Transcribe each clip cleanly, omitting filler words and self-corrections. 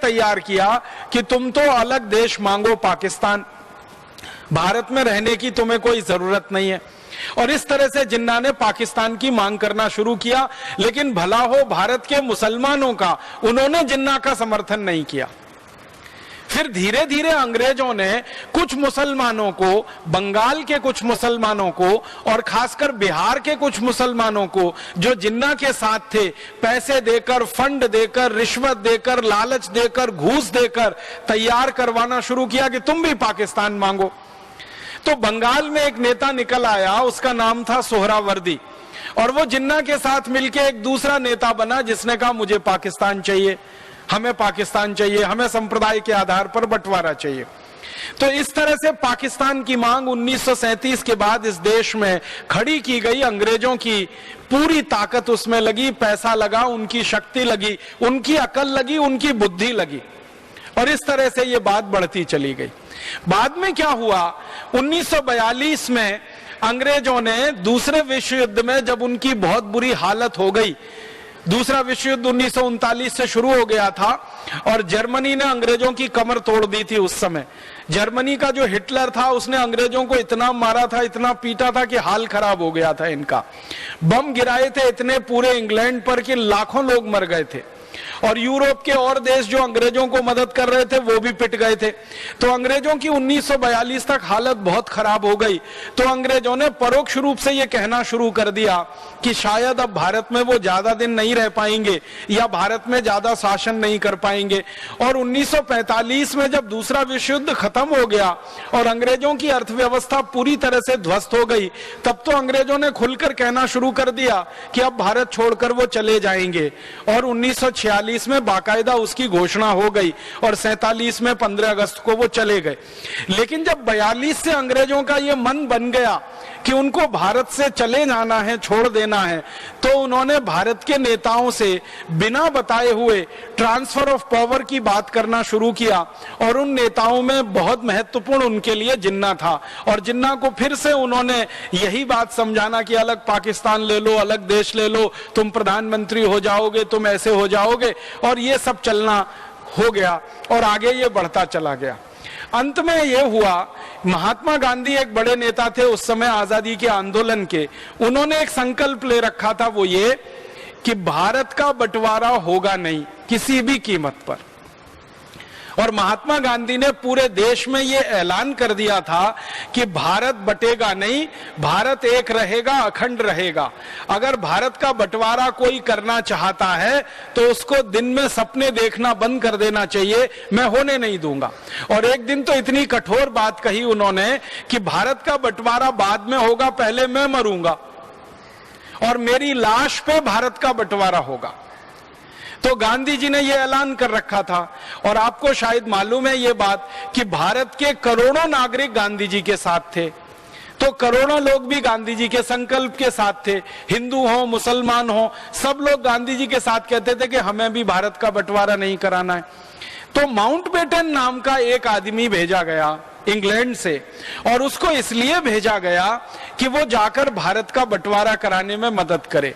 तैयार किया कि तुम तो अलग देश मांगो पाकिस्तान, भारत में रहने की तुम्हें कोई जरूरत नहीं है। और इस तरह से जिन्ना ने पाकिस्तान की मांग करना शुरू किया। लेकिन भला हो भारत के मुसलमानों का, उन्होंने जिन्ना का समर्थन नहीं किया। फिर धीरे धीरे अंग्रेजों ने कुछ मुसलमानों को, बंगाल के कुछ मुसलमानों को और खासकर बिहार के कुछ मुसलमानों को जो जिन्ना के साथ थे, पैसे देकर, फंड देकर, रिश्वत देकर, लालच देकर, घूस देकर तैयार करवाना शुरू किया कि तुम भी पाकिस्तान मांगो। तो बंगाल में एक नेता निकल आया, उसका नाम था सोहरावर्दी, और वो जिन्ना के साथ मिलकर एक दूसरा नेता बना जिसने कहा मुझे पाकिस्तान चाहिए, हमें पाकिस्तान चाहिए, हमें संप्रदाय के आधार पर बंटवारा चाहिए। तो इस तरह से पाकिस्तान की मांग 1937 के बाद इस देश में खड़ी की गई। अंग्रेजों की पूरी ताकत उसमें लगी, पैसा लगा, उनकी शक्ति लगी, उनकी अकल लगी, उनकी बुद्धि लगी, और इस तरह से ये बात बढ़ती चली गई। बाद में क्या हुआ, 1942 में अंग्रेजों ने दूसरे विश्व युद्ध में, जब उनकी बहुत बुरी हालत हो गई, दूसरा विश्व युद्ध 1939 से शुरू हो गया था और जर्मनी ने अंग्रेजों की कमर तोड़ दी थी। उस समय जर्मनी का जो हिटलर था उसने अंग्रेजों को इतना मारा था, इतना पीटा था कि हाल खराब हो गया था इनका। बम गिराए थे इतने पूरे इंग्लैंड पर कि लाखों लोग मर गए थे, और यूरोप के और देश जो अंग्रेजों को मदद कर रहे थे वो भी पिट गए थे। तो अंग्रेजों की 1942 तक हालत बहुत खराब हो गई। तो अंग्रेजों ने परोक्ष रूप से ये कहना शुरू कर दिया कि शायद अब भारत में वो ज्यादा दिन नहीं रह पाएंगे या भारत में ज्यादा शासन नहीं कर पाएंगे। और 1945 में जब दूसरा विश्व युद्ध खत्म हो गया और अंग्रेजों की अर्थव्यवस्था पूरी तरह से ध्वस्त हो गई, तब तो अंग्रेजों ने खुलकर कहना शुरू कर दिया कि अब भारत छोड़कर वो चले जाएंगे। और 1946 में बाकायदा उसकी घोषणा हो गई और 47 में 15 अगस्त को वो चले गए। लेकिन जब 42 से अंग्रेजों का ये मन बन गया कि उनको भारत से चले जाना है, छोड़ देना है, तो उन्होंने भारत के नेताओं से बिना बताए हुए ट्रांसफर ऑफ पावर की बात करना शुरू किया। और उन नेताओं में बहुत महत्वपूर्ण उनके लिए जिन्ना था, और जिन्ना को फिर से उन्होंने यही बात समझाना कि अलग पाकिस्तान ले लो, अलग देश ले लो, तुम प्रधानमंत्री हो जाओगे, तुम ऐसे हो जाओगे, और ये सब चलना हो गया और आगे ये बढ़ता चला गया। अंत में ये हुआ, महात्मा गांधी एक बड़े नेता थे उस समय आजादी के आंदोलन के, उन्होंने एक संकल्प ले रखा था, वो ये कि भारत का बंटवारा होगा नहीं किसी भी कीमत पर। और महात्मा गांधी ने पूरे देश में ये ऐलान कर दिया था कि भारत बटेगा नहीं, भारत एक रहेगा, अखंड रहेगा। अगर भारत का बंटवारा कोई करना चाहता है तो उसको दिन में सपने देखना बंद कर देना चाहिए, मैं होने नहीं दूंगा। और एक दिन तो इतनी कठोर बात कही उन्होंने कि भारत का बंटवारा बाद में होगा, पहले मैं मरूंगा और मेरी लाश पे भारत का बंटवारा होगा। तो गांधी जी ने यह ऐलान कर रखा था। और आपको शायद मालूम है ये बात कि भारत के करोड़ों नागरिक गांधी जी के साथ थे। तो करोड़ों लोग भी गांधी जी के संकल्प के साथ थे, हिंदू हो, मुसलमान हो, सब लोग गांधी जी के साथ कहते थे कि हमें भी भारत का बंटवारा नहीं कराना है। तो माउंटबेटन नाम का एक आदमी भेजा गया इंग्लैंड से, और उसको इसलिए भेजा गया कि वो जाकर भारत का बंटवारा कराने में मदद करे।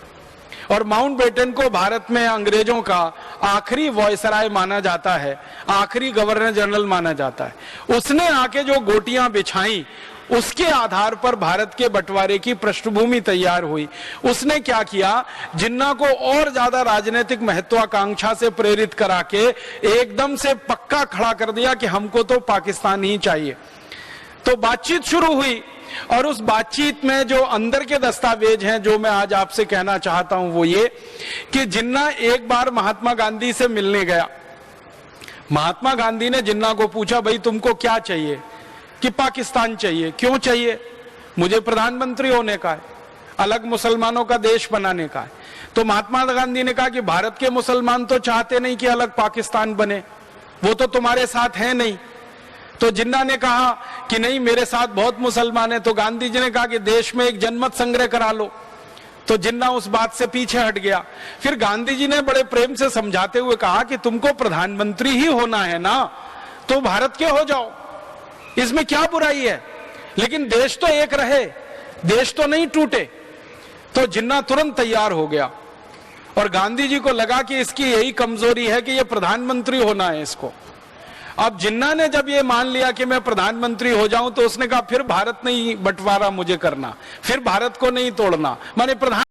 और माउंटबेटन को भारत में अंग्रेजों का आखिरी वॉयसराय माना जाता है, आखिरी गवर्नर जनरल माना जाता है। उसने आके जो गोटियां बिछाई, उसके आधार पर भारत के बंटवारे की पृष्ठभूमि तैयार हुई। उसने क्या किया, जिन्ना को और ज्यादा राजनीतिक महत्वाकांक्षा से प्रेरित करा के एकदम से पक्का खड़ा कर दिया कि हमको तो पाकिस्तान ही चाहिए। तो बातचीत शुरू हुई, और उस बातचीत में जो अंदर के दस्तावेज हैं जो मैं आज आपसे कहना चाहता हूं वो ये कि जिन्ना एक बार महात्मा गांधी से मिलने गया। महात्मा गांधी ने जिन्ना को पूछा, भाई तुमको क्या चाहिए? कि पाकिस्तान चाहिए। क्यों चाहिए? मुझे प्रधानमंत्री होने का है, अलग मुसलमानों का देश बनाने का है। तो महात्मा गांधी ने कहा कि भारत के मुसलमान तो चाहते नहीं कि अलग पाकिस्तान बने, वो तो तुम्हारे साथ है नहीं। तो जिन्ना ने कहा कि नहीं, मेरे साथ बहुत मुसलमान है। तो गांधी जी ने कहा कि देश में एक जनमत संग्रह करा लो। तो जिन्ना उस बात से पीछे हट गया। फिर गांधी जी ने बड़े प्रेम से समझाते हुए कहा कि तुमको प्रधानमंत्री ही होना है ना, तो भारत के हो जाओ, इसमें क्या बुराई है, लेकिन देश तो एक रहे, देश तो नहीं टूटे। तो जिन्ना तुरंत तैयार हो गया और गांधी जी को लगा कि इसकी यही कमजोरी है कि ये प्रधानमंत्री होना है इसको। अब जिन्ना ने जब ये मान लिया कि मैं प्रधानमंत्री हो जाऊं तो उसने कहा फिर भारत नहीं बंटवारा मुझे करना, फिर भारत को नहीं तोड़ना, माने प्रधान